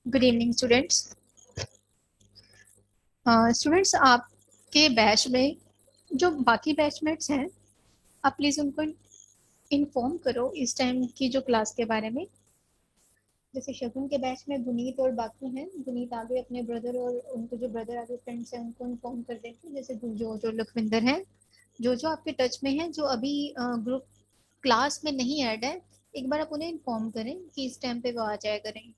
Good evening students. Students आपके batch में जो बाकी बैचमेट्स हैं, आप प्लीज़ उनको इन्फॉर्म करो इस टाइम की जो क्लास के बारे में। जैसे शगुन के बैच में गुनीत और बाकी हैं, गुनीत आगे अपने ब्रदर और उनको जो ब्रदर आगे फ्रेंड्स हैं उनको इन्फॉर्म कर देते हैं। जैसे जो लखविंदर हैं, जो आपके टच में हैं, जो अभी ग्रुप क्लास में नहीं ऐड है, एक बार आप उन्हें इन्फॉर्म करें कि इस टाइम पे वो आ जाया करें।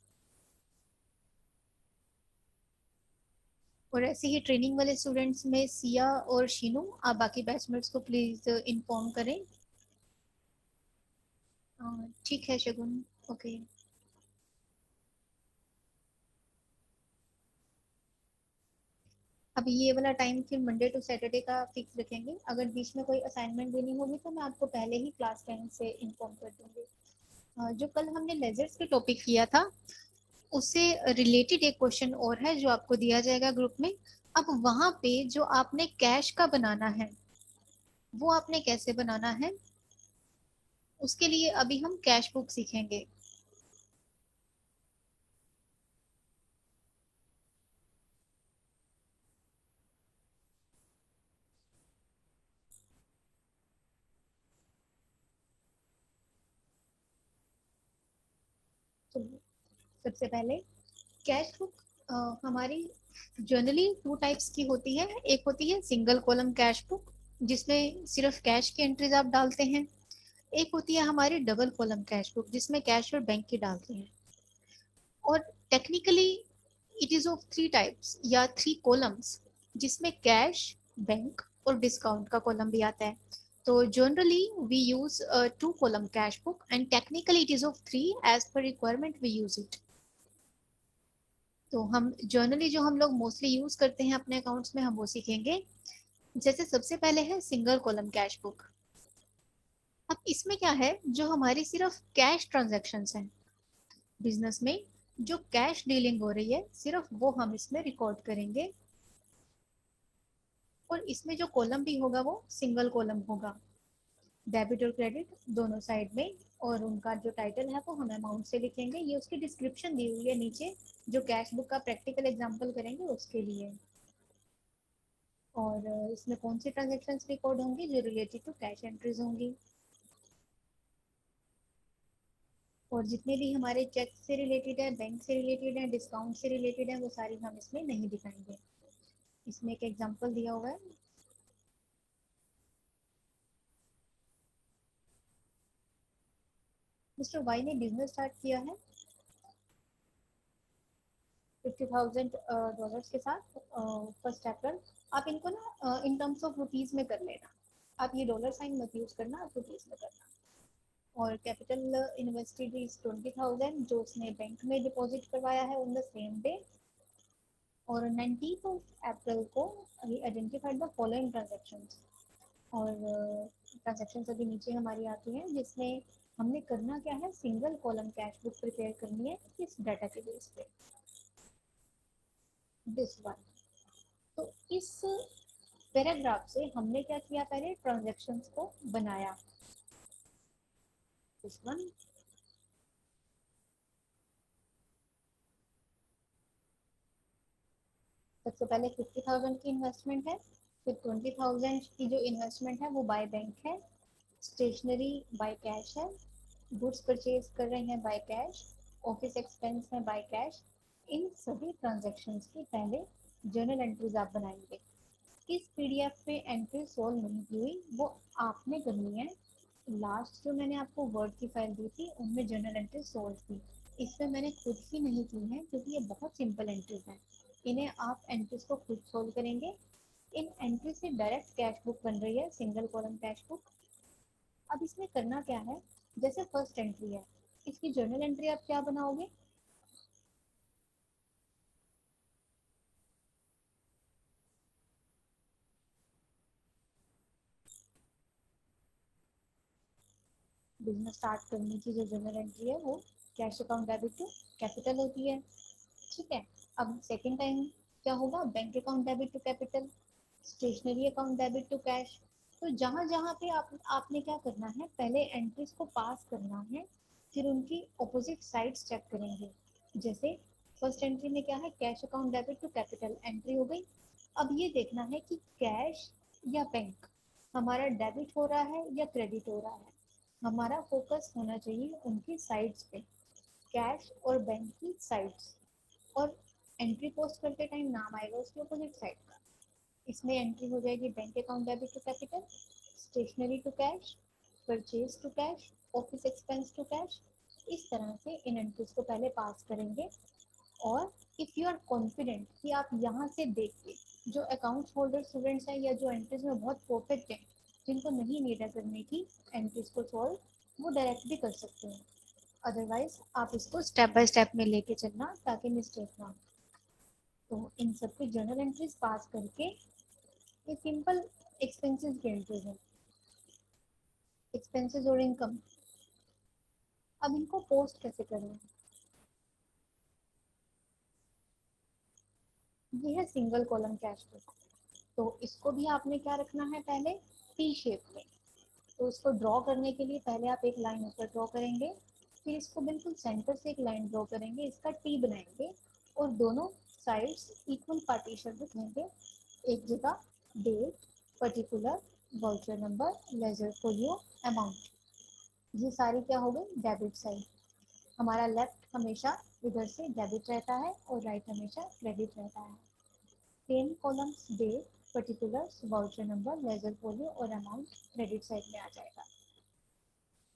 और ऐसे ही ट्रेनिंग वाले स्टूडेंट्स में सिया और शीनू, आप बाकी बैचमेट्स को प्लीज इन्फॉर्म करें। ठीक है शगुन, ओके। अब ये वाला टाइम फिर मंडे टू सैटरडे का फिक्स रखेंगे। अगर बीच में कोई असाइनमेंट देनी होगी तो मैं आपको पहले ही क्लास टाइम से इन्फॉर्म कर दूंगी। जो कल हमने लेजर्स के टॉपिक किया था, उससे रिलेटेड एक क्वेश्चन और है जो आपको दिया जाएगा ग्रुप में। अब वहां पे जो आपने कैश का बनाना है, वो आपने कैसे बनाना है, उसके लिए अभी हम कैश बुक सीखेंगे। तो सबसे पहले कैश बुक हमारी जनरली टू टाइप्स की होती है। एक होती है सिंगल कॉलम कैश बुक, जिसमें सिर्फ कैश की एंट्रीज आप डालते हैं। एक होती है हमारी डबल कॉलम कैश बुक, जिसमें कैश और बैंक की डालते हैं। और technically it is of three types या थ्री कॉलम्स, जिसमें कैश, बैंक और डिस्काउंट का कॉलम भी आता है। तो generally we use two column cash book and technically it is of three, as per requirement we use it. तो हम जर्नली जो हम लोग मोस्टली यूज करते हैं अपने अकाउंट्स में, हम वो सीखेंगे। जैसे सबसे पहले है सिंगल कॉलम कैश बुक। अब इसमें क्या है, जो हमारी सिर्फ कैश ट्रांजैक्शंस हैं बिजनेस में, जो कैश डीलिंग हो रही है, सिर्फ वो हम इसमें रिकॉर्ड करेंगे। और इसमें जो कॉलम भी होगा वो सिंगल कॉलम होगा, डेबिट और क्रेडिट दोनों साइड में। और उनका जो टाइटल है वो हम अमाउंट से लिखेंगे। ये उसकी डिस्क्रिप्शन दी हुई है नीचे, जो कैश बुक का प्रैक्टिकल एग्जांपल करेंगे उसके लिए। और इसमें कौन सी ट्रांजेक्शन रिकॉर्ड होंगी, जो रिलेटेड टू कैश एंट्रीज होंगी। और जितने भी हमारे चेक से रिलेटेड है, बैंक से रिलेटेड है, डिस्काउंट से रिलेटेड है, वो सारी हम इसमें नहीं दिखाएंगे। इसमें एक एग्जांपल दिया हुआ है। मिस्टर वाई ने बिजनेस स्टार्ट किया है $50,000 के साथ, 1 अप्रैल। आप इनको ना इन टर्म्स ऑफ रुपीज में कर लेना। आप ये डॉलर साइन मत यूज करना, आप रुपीज में करना। और कैपिटल इन्वेस्टेड इज 20,000, जो उसने बैंक में डिपॉजिट करवाया है ऑन द सेम डे। और 19 अप्रैल को आइडेंटिफाइड द फॉलोइंग ट्रांजेक्शन्स। और ट्रांजेक्शन्स अभी नीचे हमारी आती हैं, जिसमें हमने करना क्या है, single column cash book prepare करनी है इस डाटा के बेस पे, दिस वन। तो इस पैराग्राफ से हमने क्या किया, पहले ट्रांजेक्शन्स को बनाया, दिस वन। सबसे पहले 50,000 की इन्वेस्टमेंट है, फिर 20,000 की जो इन्वेस्टमेंट है वो बाय बैंक है, स्टेशनरी बाय कैश है, गुड्स परचेज कर रहे हैं बाय कैश, ऑफिस एक्सपेंस है बाय कैश। इन सभी ट्रांजेक्शन्स की पहले जर्नल एंट्रीज आप बनाएंगे। इस पीडीएफ पे एंट्री सोल्व नहीं की हुई, वो आपने करनी है। लास्ट जो मैंने आपको वर्ड की फाइल दी थी, उनमें जर्नल एंट्री सोल्व थी। इसमें मैंने खुद ही नहीं की है, क्योंकि ये बहुत सिंपल एंट्रीज हैं। इन्हें आप एंट्रीज को खुद सोल्व करेंगे। इन एंट्री से डायरेक्ट कैश बुक बन रही है, सिंगल कॉलम कैश बुक। अब इसमें करना क्या है, जैसे फर्स्ट एंट्री है, इसकी जर्नल एंट्री आप क्या बनाओगे, बिजनेस स्टार्ट करने की जो जर्नल एंट्री है वो cash account debit to capital होती है। ठीक है। अब सेकेंड टाइम क्या होगा, bank account debit to capital, stationery account debit to cash. तो जहां जहां पे आपने क्या करना है, पहले एंट्रीज को पास करना है, फिर उनकी ऑपोजिट साइड्स चेक करेंगे। जैसे फर्स्ट एंट्री में क्या है, cash account debit to capital entry हो गई। अब ये देखना है कि कैश या बैंक हमारा डेबिट हो रहा है या क्रेडिट हो रहा है। हमारा फोकस होना चाहिए उनकी साइड्स पे, कैश और बैंक की साइड्स। और एंट्री पोस्ट करते टाइम नाम आएगा उसके अपोजिट साइड का। इसमें एंट्री हो जाएगी bank account debit to capital, stationery to cash, purchase to cash, office expense to cash. इस तरह से इन एंट्रीज को पहले पास करेंगे। और इफ यू आर कॉन्फिडेंट कि आप यहाँ से देख के, जो अकाउंट होल्डर स्टूडेंट्स हैं या जो एंट्रीज में बहुत परफेक्ट हैं, जिनको नहीं नीड है करने की एंट्रीज को सॉल्व, वो डायरेक्ट भी कर सकते हैं। अदरवाइज आप इसको स्टेप बाय स्टेप में लेके चलना ताकि मिस्टेक ना हो। तो इन सबकी जर्नल एंट्रीज पास करके ये सिंपल एक्सपेंसेस की एंट्रीज है, एक्सपेंसेस और इनकम। अब इनको पोस्ट कैसे करें, ये है सिंगल कॉलम कैश बुक। तो इसको भी आपने क्या रखना है, पहले टी शेप में। तो इसको ड्रॉ करने के लिए पहले आप एक लाइन ऊपर ड्रॉ करेंगे, फिर इसको बिल्कुल सेंटर से एक लाइन ड्रॉ करेंगे, इसका टी बनाएंगे और दोनों साइड्स इक्वल पार्टीशन रखेंगे। एक जगह date, particular, voucher number, ledger folio, amount. ये सारी क्या हो गई, डेबिट साइड। हमारा लेफ्ट हमेशा इधर से डेबिट रहता है और राइट हमेशा क्रेडिट रहता है। Same columns date, particulars, voucher number, ledger folio और अमाउंट क्रेडिट साइड में आ जाएगा।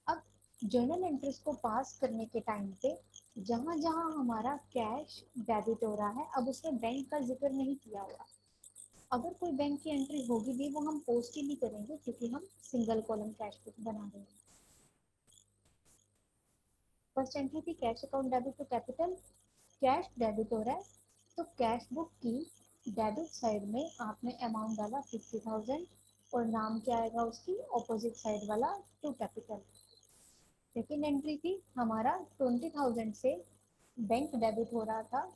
अब जर्नल एंट्रीज को पास करने के टाइम पे जहां जहां हमारा कैश डेबिट हो रहा है, अब उसमें बैंक का जिक्र नहीं किया हुआ। अगर कोई बैंक की एंट्री होगी भी, वो हम पोस्ट ही नहीं करेंगे क्योंकि हम सिंगल कॉलम कैश बुक बना रहे हैं। फर्स्ट एंट्री थी cash account debit to capital, cash debit हो रहा है, तो कैश बुक की डेबिट साइड में आपने अमाउंट डाला 50,000 और नाम क्या आएगा उसकी, ऑपोजिट साइड वाला टू कैपिटल। सेकेंड एंट्री थी हमारा 20,000 से बैंक डेबिट हो रहा था,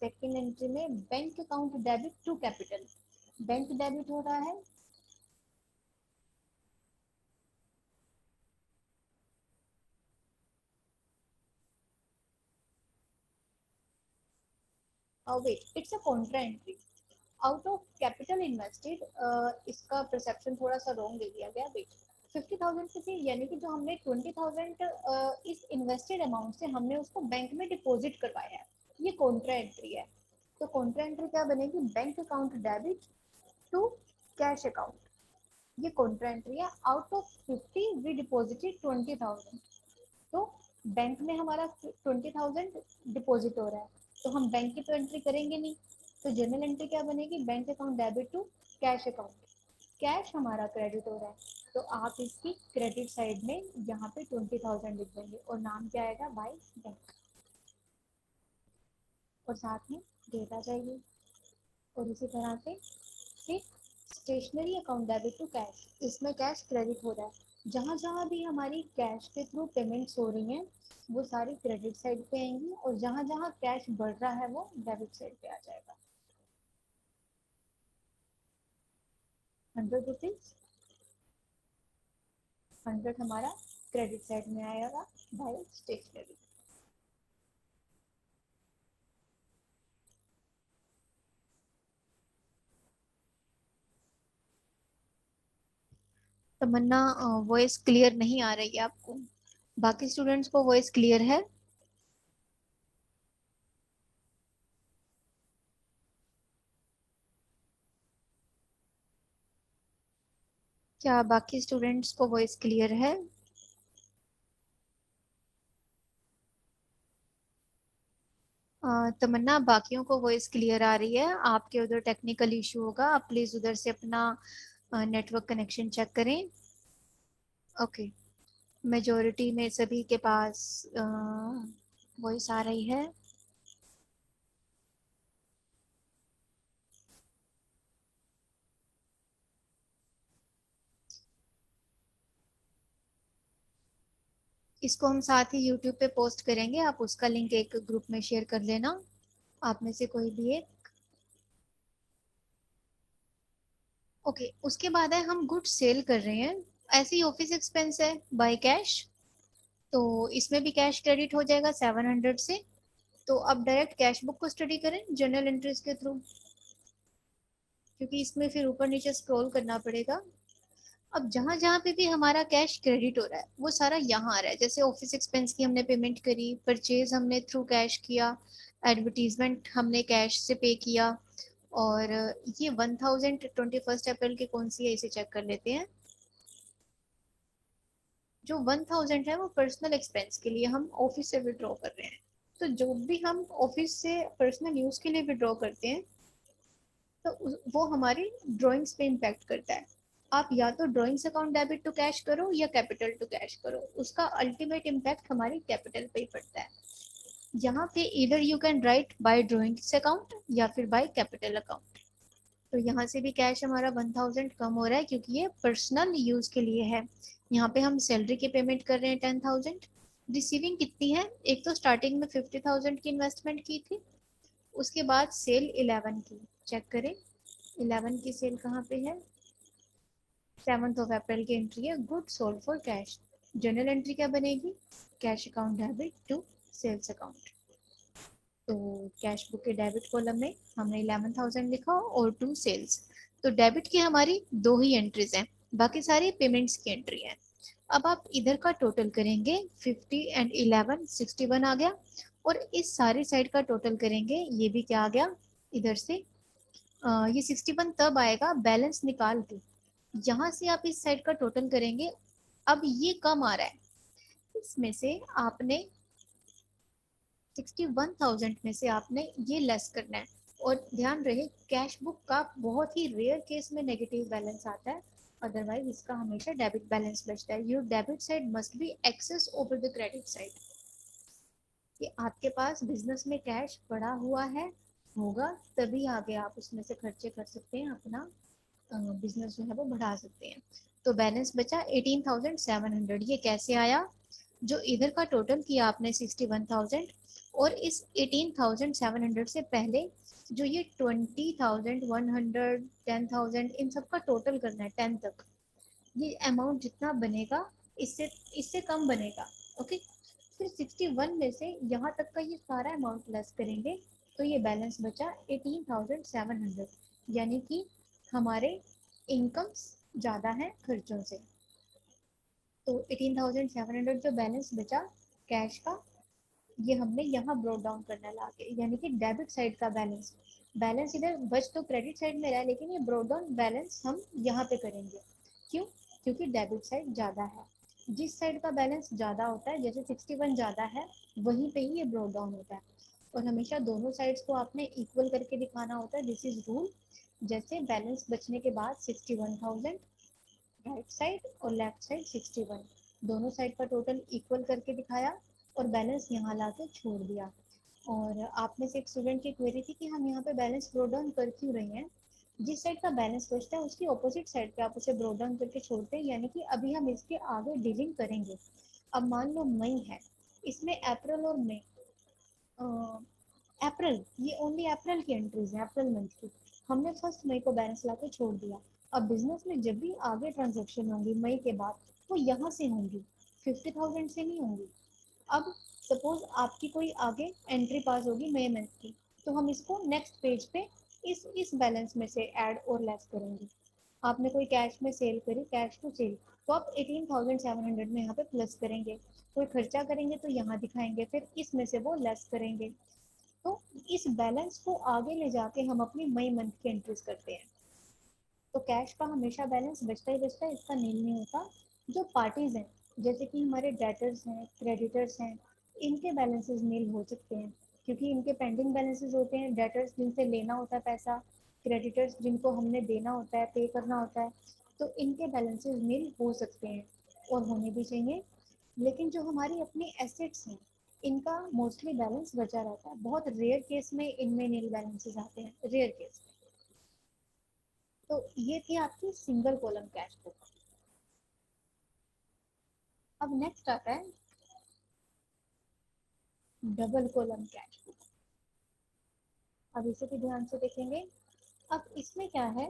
सेकेंड एंट्री में bank account debit to capital, bank debit हो रहा है, wait it's a contra entry out of capital invested. इसका परसेप्शन थोड़ा सा रॉन्ग दे दिया गया। वेट 50,000 से थी, यानी कि जो हमने 20,000 इस इन्वेस्टेड अमाउंट से हमने उसको बैंक में डिपॉजिट करवाया है, ये कॉन्ट्रा एंट्री है। तो कॉन्ट्रा एंट्री क्या बनेगी, bank account debit to cash account. ये कॉन्ट्रा एंट्री है। Out of 50 we deposited 20,000। तो बैंक में हमारा 20,000 डिपॉजिट हो रहा है, तो हम बैंक की तो एंट्री करेंगे नहीं। तो जर्नल एंट्री क्या बनेगी, bank account debit to cash account. Cash हमारा क्रेडिट हो रहा है, तो आप इसकी क्रेडिट साइड में यहाँ पे 20,000 लिख देंगे और नाम क्या आएगा, बाय बैंक, और साथ में डेट आ जाएगी। और इसी तरह से फिर stationery account debit to cash, इसमें कैश क्रेडिट हो रहा है। जहाँ जहाँ भी हमारी कैश के थ्रू पेमेंट्स हो रही हैं, वो सारी क्रेडिट साइड पे आएंगी, और जहाँ जहाँ कैश बढ़ रहा है वो डेबिट साइड पे आ जाएगा। 100 रुपीज, 100 हमारा क्रेडिट साइड में आएगा by stationery. Tamanna, voice clear नहीं आ रही है आपको, बाकी स्टूडेंट्स को वॉइस क्लियर है? क्या बाकी स्टूडेंट्स को वॉइस क्लियर है? तमन्ना, बाकियों को वॉइस क्लियर आ रही है, आपके उधर टेक्निकल इशू होगा, आप प्लीज उधर से अपना नेटवर्क कनेक्शन चेक करें। ओके, मेजोरिटी में सभी के पास वॉइस आ रही है। इसको हम साथ ही यूट्यूब पे पोस्ट करेंगे, आप उसका लिंक एक ग्रुप में शेयर कर लेना, आप में से कोई भी एक। ओके, उसके बाद है हम गुड्स सेल कर रहे हैं, ऐसे ही ऑफिस एक्सपेंस है बाय कैश, तो इसमें भी कैश क्रेडिट हो जाएगा 700 से। तो अब डायरेक्ट कैश बुक को स्टडी करें जर्नल एंट्रीज के थ्रू, क्योंकि इसमें फिर ऊपर नीचे स्क्रॉल करना पड़ेगा। अब जहां जहां पे भी हमारा कैश क्रेडिट हो रहा है वो सारा यहाँ आ रहा है। जैसे ऑफिस एक्सपेंस की हमने पेमेंट करी, परचेज हमने थ्रू कैश किया, एडवर्टीजमेंट हमने कैश से पे किया। और ये 1021 अप्रैल की कौन सी है इसे चेक कर लेते हैं। जो 1000 है वो पर्सनल एक्सपेंस के लिए हम ऑफिस से विड्रॉ कर रहे हैं। तो जो भी हम ऑफिस से पर्सनल यूज के लिए विड्रॉ करते हैं तो वो हमारी ड्राइंग्स पे इम्पैक्ट करता है। आप या तो drawings account debit to cash करो या कैपिटल टू कैश करो, उसका अल्टीमेट इम्पैक्ट हमारी कैपिटल पे ही पड़ता है। यहाँ पे इधर you can write by drawings account या फिर बाय कैपिटल अकाउंट। तो यहाँ से भी कैश हमारा 1000 कम हो रहा है क्योंकि ये पर्सनल यूज के लिए है। यहाँ पे हम सैलरी की पेमेंट कर रहे हैं 10,000। रिसीविंग कितनी है, एक तो स्टार्टिंग में 50,000 की इन्वेस्टमेंट की थी, उसके बाद सेल 11 की। चेक करें 11 की सेल कहाँ पे है, 7 अप्रैल की एंट्री है, good sold for cash. Journal entry क्या बनेगी, cash account debit to sales account. तो कैश बुक के डेबिट कॉलम में हमने 11,000 लिखा और टू सेल्स। तो डेबिट की हमारी दो ही एंट्रीज हैं, बाकी सारी पेमेंट्स की एंट्री है। अब आप इधर का टोटल करेंगे, 50 एंड 11 61 आ गया। और इस सारी साइड का टोटल करेंगे, ये भी क्या आ गया इधर से, ये 61 तब आएगा बैलेंस निकाल के। यहाँ से आप इस साइड का टोटल करेंगे, अब ये कम आ रहा है, इसमें से आपने 61,000 में से आपने ये लेस करना है। और ध्यान रहे कैश बुक का बहुत ही रेयर केस में नेगेटिव बैलेंस आता है, अदरवाइज इसका हमेशा डेबिट बैलेंस बचता है। Your debit side must be excess over the credit side. कि आपके पास बिजनेस में कैश पड़ा हुआ है, होगा, तभी आगे आप उसमें से खर्चे कर सकते हैं, अपना बिजनेस जो है वो बढ़ा सकते हैं। तो बैलेंस बचा 18,700। ये कैसे आया, जो इधर का टोटल किया आपने 61,000 और इस 18,700 से पहले जो ये 20,100 10,000 इन सब का टोटल करना है 10 तक। ये अमाउंट जितना बनेगा इससे इससे कम बनेगा। ओके, फिर 61 में से यहाँ तक का ये सारा अमाउंट लेस करेंगे, तो ये बैलेंस बचा 18,700। यानी कि हमारे इनकम्स ज़्यादा है खर्चों से। तो 18,700 जो बैलेंस बचा कैश का, ये हमने यहाँ ब्रोट डाउन करना ला के, यानी कि डेबिट साइड का बैलेंस। बैलेंस इधर बच तो क्रेडिट साइड में रहा है, लेकिन ये ब्रोट डाउन बैलेंस हम यहाँ पे करेंगे। क्यों, क्योंकि डेबिट साइड ज़्यादा है। जिस साइड का बैलेंस ज़्यादा होता है, जैसे 61 ज़्यादा है, वहीं पे ही ये ब्रोट डाउन होता है। और हमेशा दोनों साइड्स को आपने इक्वल करके दिखाना होता है, दिस इज रूल। जैसे बैलेंस बचने के बाद 61,000 राइट साइड और लेफ्ट साइड 61, दोनों साइड का टोटल इक्वल करके दिखाया और बैलेंस यहाँ ला के छोड़ दिया। और आप में से एक स्टूडेंट की क्वेरी थी कि हम यहाँ पे बैलेंस ब्रोट डाउन कर क्यों रहे हैं। जिस साइड का बैलेंस बचता है उसकी ऑपोजिट साइड पे आप उसे ब्रोट डाउन करके छोड़ते हैं, यानी कि अभी हम इसके आगे डीलिंग करेंगे। अब मान लो मई है, इसमें अप्रैल और मई, अप्रैल, ये ओनली अप्रैल की एंट्रीज है, अप्रैल मंथ की। हमने 1 मई को बैलेंस ला के छोड़ दिया। अब बिजनेस में जब भी आगे ट्रांजेक्शन होंगी मई के बाद, वो यहाँ से होंगी, 50,000 से नहीं होंगी। अब सपोज आपकी कोई आगे एंट्री पास होगी मई मंथ की, तो हम इसको नेक्स्ट पेज पे इस बैलेंस में से ऐड और लेस करेंगे। आपने कोई कैश में सेल करी, कैश टू सेल, तो आप 18,700 में यहाँ पे प्लस करेंगे। कोई खर्चा करेंगे तो यहाँ दिखाएंगे, फिर इसमें से वो लेस करेंगे। तो इस बैलेंस को आगे ले जाके हम अपनी मई मंथ की एंट्रीज करते हैं। तो कैश का हमेशा बैलेंस बचता ही बचता है, इसका नील नहीं होता। जो पार्टीज हैं, जैसे कि हमारे डेटर्स हैं, क्रेडिटर्स हैं, इनके बैलेंसेस नील हो सकते हैं, क्योंकि इनके पेंडिंग बैलेंसेस होते हैं। डेटर्स जिनसे लेना होता है पैसा, क्रेडिटर्स जिनको हमने देना होता है, पे करना होता है, तो इनके बैलेंसेस नील हो सकते हैं और होने भी चाहिए। लेकिन जो हमारी अपनी एसेट्स हैं, इनका मोस्टली बैलेंस बचा रहता है। बहुत रेयर केस में इनमें नील बैलेंसेस आते हैं, रेयर केस। तो ये थी आपकी सिंगल कॉलम कैश बुक। अब नेक्स्ट आता है डबल कॉलम कैश बुक। अब इसे भी ध्यान से देखेंगे। अब इसमें क्या है,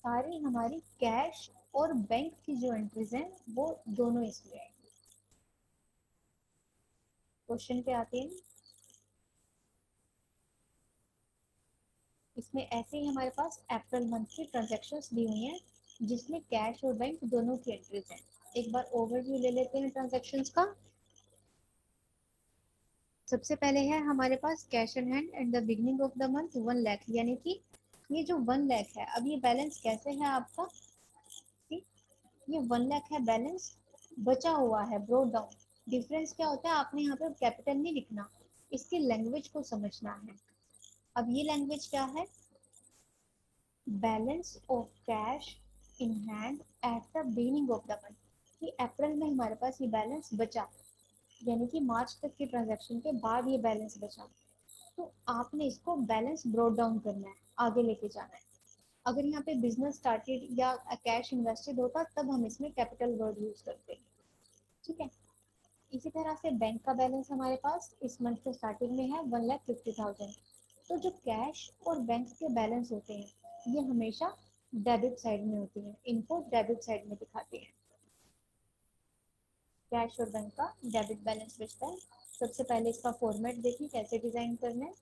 सारी हमारी कैश और बैंक की जो एंट्रीज हैं वो दोनों इसमें आएंगी। क्वेश्चन पे आते हैं। इसमें ऐसे ही हमारे पास अप्रैल मंथ की ट्रांजैक्शंस दी हुई हैं जिसमें कैश और बैंक दोनों की एंट्रीज हैं। एक बार ओवरव्यू ले लेते हैं ट्रांजैक्शंस का। सबसे पहले है हमारे पास cash in hand at the beginning of the month 1 lakh, यानी कि ये जो 1 लाख है, अब ये बैलेंस कैसे है आपका, ठीक, ये 1 लाख है बैलेंस, बचा हुआ है ब्रोट डाउन। डिफरेंस क्या होता है, आपने यहाँ पे कैपिटल नहीं लिखना, इसकी लैंग्वेज को समझना है। अब ये लैंग्वेज क्या है, balance of cash in hand at the beginning of the month, कि अप्रैल में हमारे पास ये बैलेंस बचा, यानी कि मार्च तक के ट्रांजैक्शन के बाद ये बैलेंस बचा, तो आपने इसको बैलेंस ब्रोट डाउन करना है, आगे लेके जाना है। अगर यहाँ पे बिजनेस स्टार्टेड या कैश इन्वेस्टेड होता तब हम इसमें कैपिटल वर्ड यूज करते हैं, ठीक है। इसी तरह से बैंक का बैलेंस हमारे पास इस मंथ के स्टार्टिंग में है 1,50,000। तो जो कैश और बैंक के बैलेंस होते हैं ये हमेशा डेबिट साइड में होते हैं, इनको डेबिट साइड में दिखाते हैं। कैश और बैंक का डेबिट बैलेंस बचता है। सबसे पहले इसका फॉर्मेट देखिए कैसे डिजाइन करना है।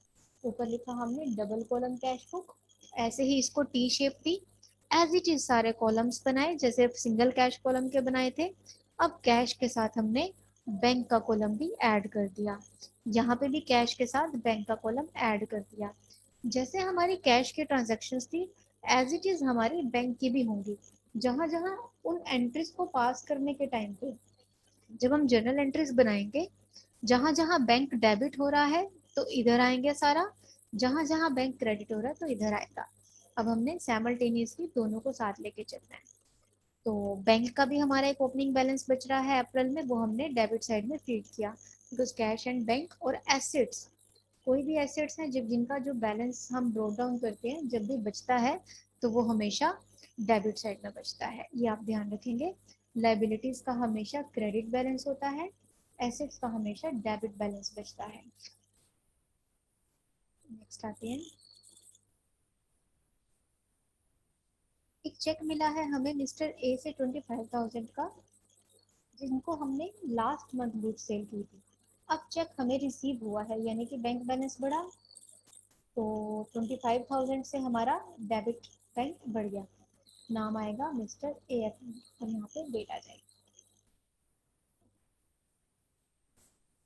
ऊपर लिखा हमने डबल कॉलम कैश बुक, ऐसे ही इसको टी शेप दी, एज इट इज सारे कॉलम्स बनाए जैसे सिंगल कैश कॉलम के बनाए थे। अब कैश के साथ हमने बैंक का कॉलम भी ऐड कर दिया, यहाँ पे भी कैश के साथ बैंक का कॉलम ऐड कर दिया। जैसे हमारी कैश की ट्रांजेक्शन्स थी एज इट इज हमारी बैंक की भी होंगी। जहां जहां उन एंट्रीज को पास करने के टाइम पे जब हम जर्नल एंट्रीज बनाएंगे, जहां जहां बैंक डेबिट हो रहा है तो इधर आएंगे सारा, जहां जहां बैंक क्रेडिट हो रहा है तो इधर आएगा। अब हमने सैमल्टेनियसली दोनों को साथ लेके चलना है। तो बैंक का भी हमारा एक ओपनिंग बैलेंस बच रहा है अप्रैल में, वो हमने डेबिट साइड में फीड किया, बिकॉज कैश एंड बैंक और एसेट्स, कोई भी एसेट्स हैं जब जिनका जो बैलेंस हम ब्रोट डाउन करते हैं जब भी बचता है तो वो हमेशा डेबिट साइड में बचता है, ये आप ध्यान रखेंगे। लाइबिलिटीज का हमेशा क्रेडिट बैलेंस होता है, एसेट्स का हमेशा डेबिट बैलेंस बचता है। नेक्स्ट आते हैं। एक चेक मिला है हमें मिस्टर ए से 25,000 का, जिनको हमने लास्ट मंथ गुड्स सेल की थी। अब चेक हमें रिसीव हुआ है यानी कि बैंक बैलेंस बढ़ा, तो 25,000 से हमारा डेबिट बैंक बढ़ गया, नाम आएगा मिस्टर ए एफ, और यहाँ पे डेट आ जाएगी।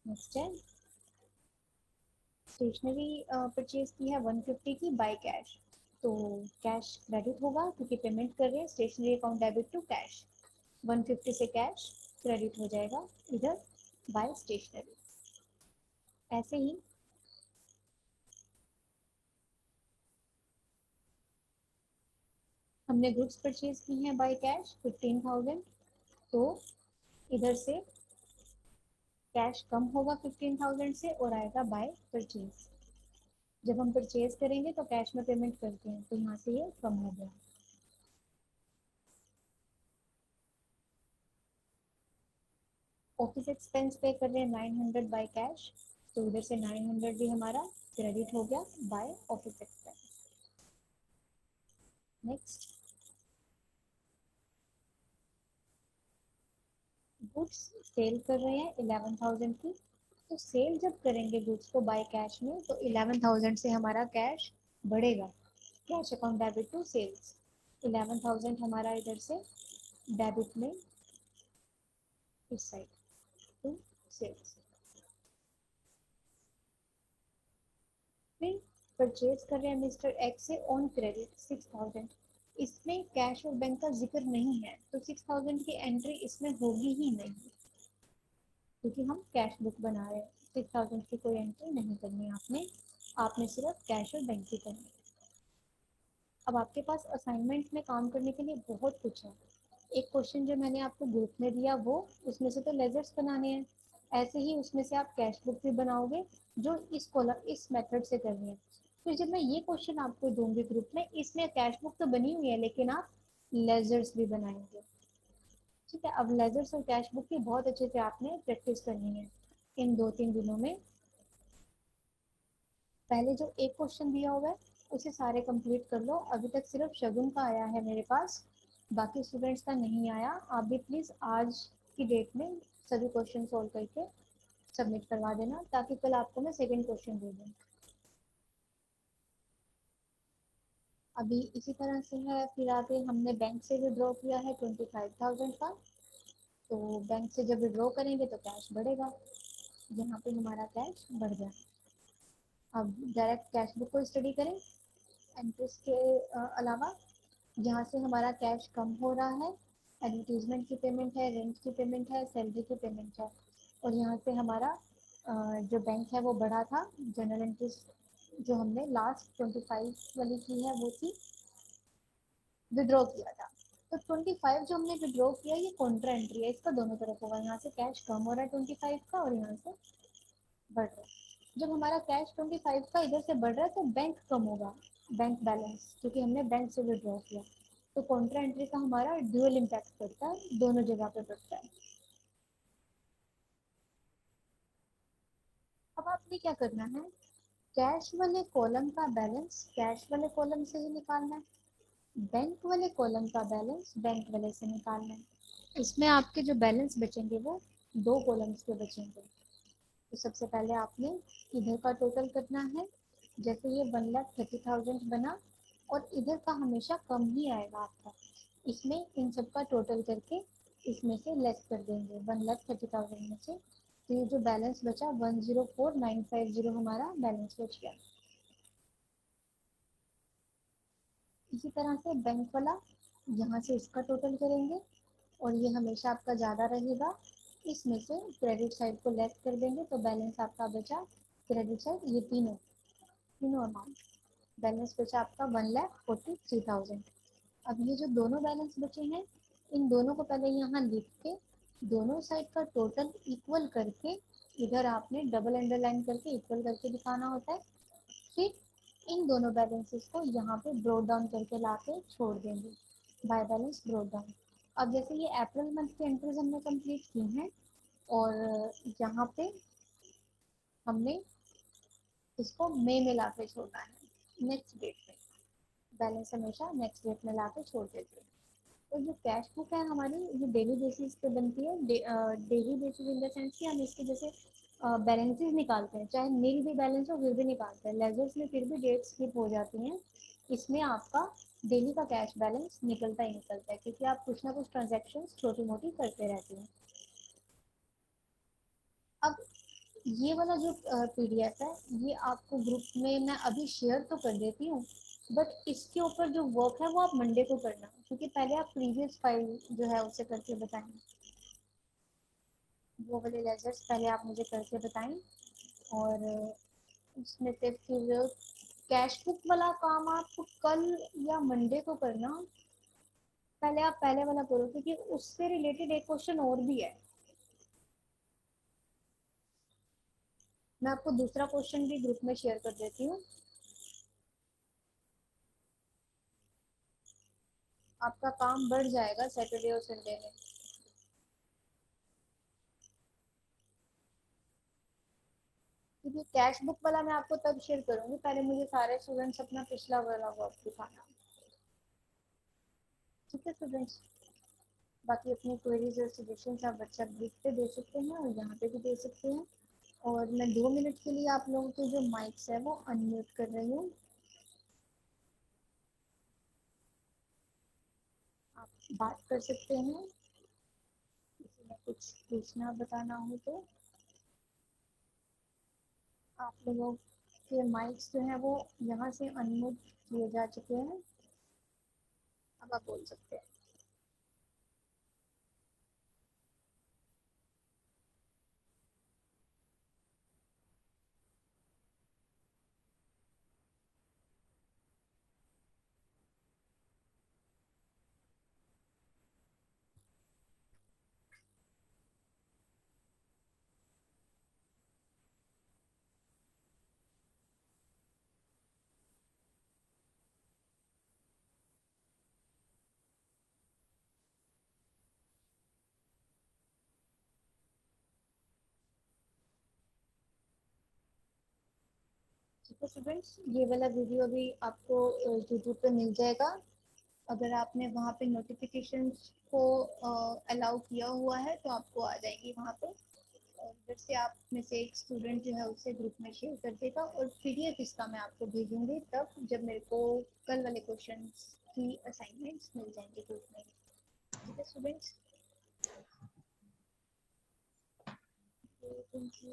नेक्स्ट है स्टेशनरी परचेज की है 150 की बाय कैश, तो कैश क्रेडिट होगा क्योंकि पेमेंट कर रहे हैं, stationery account debit to cash, 150 से कैश क्रेडिट हो जाएगा इधर बाय स्टेशनरी। ऐसे ही हमने गुड्स परचेज की हैं बाय कैश 15,000, तो इधर से कैश कम होगा 15,000 से और आएगा बाय परचेज। जब हम परचेज करेंगे तो कैश में पेमेंट करते हैं, तो यहाँ से ये कम हो गया। ऑफिस एक्सपेंस पे कर रहे हैं 900 बाय कैश, तो उधर से 900 भी हमारा क्रेडिट हो गया by office expense. Next, goods sale कर रहे हैं 11,000 की, तो सेल जब करेंगे गुड्स को बाय कैश में तो 11,000 से हमारा कैश बढ़ेगा, cash account debit to sales, 11,000 हमारा इधर से डेबिट में इस साइड टू सेल्स। फिर परचेज कर रहे हैं मिस्टर एक्स से ऑन क्रेडिट 6,000, इसमें कैश और बैंक का जिक्र नहीं है, तो 6,000 की एंट्री इसमें होगी ही नहीं क्योंकि हम कैश बुक बना रहे हैं। 6,000 की कोई एंट्री नहीं करनी है आपने, आपने सिर्फ कैश और बैंक की करनी है। अब आपके पास असाइनमेंट में काम करने के लिए बहुत कुछ है। एक क्वेश्चन जो मैंने आपको ग्रुप में दिया वो, उसमें से तो लेजर्स बनाने हैं, ऐसे ही उसमें से आप कैश बुक भी बनाओगे जो इस कॉलम इस मेथड से करनी है। फिर जब मैं ये क्वेश्चन आपको दूंगी ग्रुप में, इसमें कैश बुक तो बनी हुई है लेकिन आप लेजर्स भी बनाएंगे, ठीक है। अब लेजर्स और कैश बुक की बहुत अच्छे से आपने प्रैक्टिस करनी है इन 2-3 दिनों में। पहले जो एक क्वेश्चन दिया हुआ है उसे सारे कंप्लीट कर लो, अभी तक सिर्फ शगुन का आया है मेरे पास, बाकी स्टूडेंट्स का नहीं आया, आप भी प्लीज़ आज की डेट में सभी क्वेश्चन सोल्व करके सबमिट करवा देना, ताकि कल आपको मैं सेकंड क्वेश्चन दे दूँ। अभी इसी तरह से है। फिर आगे हमने बैंक से विड्रॉ किया है 25,000 का, तो बैंक से जब विड्रॉ करेंगे तो कैश बढ़ेगा। यहाँ पे हमारा कैश बढ़ गया। अब डायरेक्ट कैश बुक को स्टडी करें। इंटरेस्ट के अलावा यहाँ से हमारा कैश कम हो रहा है, एडवर्टीजमेंट की पेमेंट है, रेंट की पेमेंट है, सैलरी की पेमेंट है। और यहाँ से हमारा जो बैंक है वो बढ़ा था। जनरल इंटरेस्ट जो हमने लास्ट 25 वाली की है वो थी, विड्रॉ किया था। तो 25 जो हमने विड्रॉ किया ये कॉन्ट्रा एंट्री है, इसका दोनों तरफ होगा। यहाँ से कैश कम हो रहा है 25 का, और यहाँ से बढ़ रहा है। जब हमारा कैश 25 का इधर से बढ़ रहा है तो बैंक कम होगा, बैंक बैलेंस, क्योंकि हमने बैंक से विड्रॉ किया। तो कॉन्ट्रा एंट्री का हमारा ड्यूअल इम्पैक्ट पड़ता है, दोनों जगह पे पड़ता है। अब आपने क्या करना है, कैश वाले कॉलम का बैलेंस कैश वाले कॉलम से ही निकालना है, बैंक वाले कॉलम का बैलेंस बैंक वाले से निकालना है। इसमें आपके जो बैलेंस बचेंगे वो दो कॉलम्स के बचेंगे। तो सबसे पहले आपने इधर का टोटल करना है। जैसे ये 1,30,000 बना, और इधर का हमेशा कम ही आएगा आपका, इसमें इन सब का टोटल करके इसमें से लेस कर देंगे 1,30,000 में से। तो ये जो बैलेंस बचा 104,950 हमारा बैलेंस बच गया। इसी तरह से बैंक वाला यहाँ से इसका टोटल करेंगे, और ये हमेशा आपका ज़्यादा रहेगा, इसमें से क्रेडिट साइड को लेस कर देंगे तो बैलेंस आपका बचा क्रेडिट साइड, ये तीनों तीनों अमाउंट। बैलेंस बचा आपका 1,43,000। अब ये जो दोनों बैलेंस बचे हैं, इन दोनों को पहले यहाँ लिख के दोनों साइड का टोटल इक्वल करके, इधर आपने डबल अंडरलाइन करके इक्वल करके दिखाना होता है। फिर इन दोनों बैलेंसेस को यहाँ पे ब्रोड डाउन करके ला के छोड़ देंगे, बाय बैलेंस ब्रोड डाउन। अब जैसे ये अप्रैल मंथ की एंट्रीज हमने कंप्लीट की हैं, और यहाँ पे हमने इसको मई में ला के छोड़ना है, नेक्स्ट डेट पे। बैलेंस हमेशा नेक्स्ट डेट में ला के छोड़ देते हैं। तो जो कैश बुक है हमारी, ये डेली बेसिस पे बनती है। Daily basis in the sense कि हम इसके जैसे बैलेंसेस निकालते हैं, चाहे नील भी बैलेंस हो फिर भी निकालते हैं। लेजर्स में फिर भी डेट स्किप हो जाती हैं, इसमें आपका डेली का कैश बैलेंस निकलता ही निकलता है, क्योंकि आप कुछ ना कुछ ट्रांजेक्शन छोटी मोटी करते रहते हैं। अब ये वाला जो पीडीएफ है, ये आपको ग्रुप में मैं अभी शेयर तो कर देती हूँ, बट इसके ऊपर जो वर्क है वो आप मंडे को करना, क्योंकि पहले आप प्रीवियस फाइल जो है उसे करके बताएं। वो वाले लेजर्स पहले आप मुझे करके बताएं, और उसमें से फिर कैश बुक वाला काम आप कल या मंडे को करना। पहले आप पहले वाला करो, क्योंकि उससे रिलेटेड एक क्वेश्चन और भी है। मैं आपको दूसरा क्वेश्चन भी ग्रुप में शेयर कर देती हूँ। आपका काम बढ़ जाएगा सैटरडे और संडे में, क्योंकि कैश बुक वाला मैं आपको तब शेयर करूंगी, पहले मुझे सारे स्टूडेंट्स अपना पिछला वाला वर्क दिखाना। ठीक है स्टूडेंट्स, बाकी अपनी क्वेरीज और सजेशंस आप व्हाट्सएप ग्रुप पे दे सकते हैं, और यहाँ पे भी दे सकते हैं। और मैं 2 मिनट के लिए आप लोगों के जो माइक्स है वो अनम्यूट कर रही हूँ, आप बात कर सकते हैं, किसी में कुछ पूछना बताना हो तो। आप लोगों के माइक्स जो है वो यहाँ से अनम्यूट किए जा चुके हैं, अब आप बोल सकते हैं। ठीक है स्टूडेंट्स, ये वाला वीडियो भी आपको यूट्यूब पे मिल जाएगा, अगर आपने वहाँ पे नोटिफिकेशंस को अलाउ किया हुआ है तो आपको आ जाएंगी वहाँ पे, और फिर से आप में से एक स्टूडेंट जो है उसे ग्रुप में शेयर कर देगा, और पीडीएफ इसका मैं आपको भेजूंगी तब जब मेरे को कल वाले क्वेश्चंस की असाइनमेंट्स मिल जाएंगे ग्रुप में। ठीक है स्टूडेंट्स, थैंक यू।